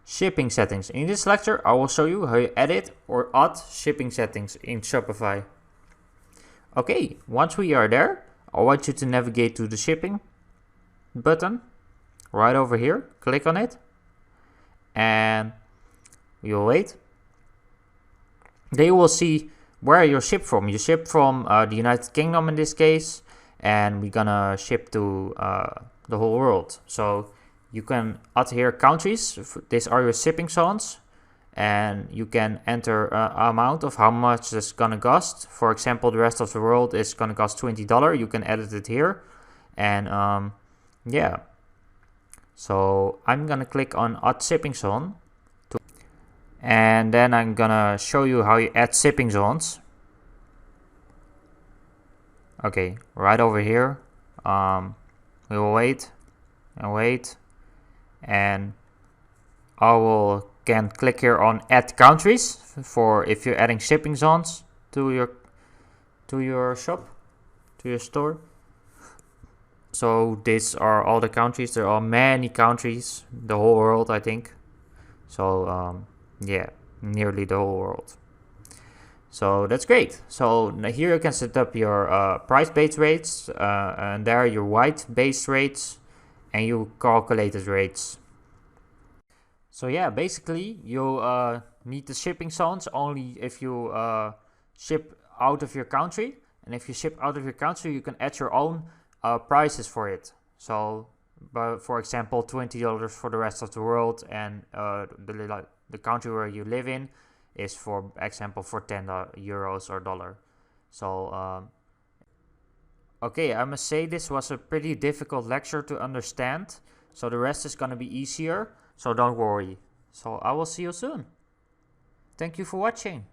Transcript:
Shipping settings. In this lecture, I will show you how you edit or add shipping settings in Shopify. Okay, once we are there, I want you to navigate to the shipping button right over here. Click on it and you'll wait. Then you will see where you ship from. You ship from the United Kingdom in this case, and we're gonna ship to the whole world. So you can add here countries. These are your shipping zones, and you can enter amount of how much it's gonna cost. For example, the rest of the world is gonna cost $20. You can edit it here, and yeah. So I'm gonna click on add shipping zone, and then I'm gonna show you how you add shipping zones. Okay, right over here. We will wait and wait, and I will can click here on add countries for if you're adding shipping zones to your shop, to your store. So these are all the countries. There are many countries, the whole world, I think. So yeah, nearly the whole world. So that's great. So here you can set up your price-based rates, and there are your white-based rates, and you calculated rates. So yeah, basically you need the shipping zones only if you ship out of your country, and if you ship out of your country, you can add your own prices for it. So, for example, $20 for the rest of the world, and the country where you live in is, for example, for 10 euros or dollar. So okay, I must say this was a pretty difficult lecture to understand, so the rest is gonna be easier, so don't worry. So I will see you soon. Thank you for watching.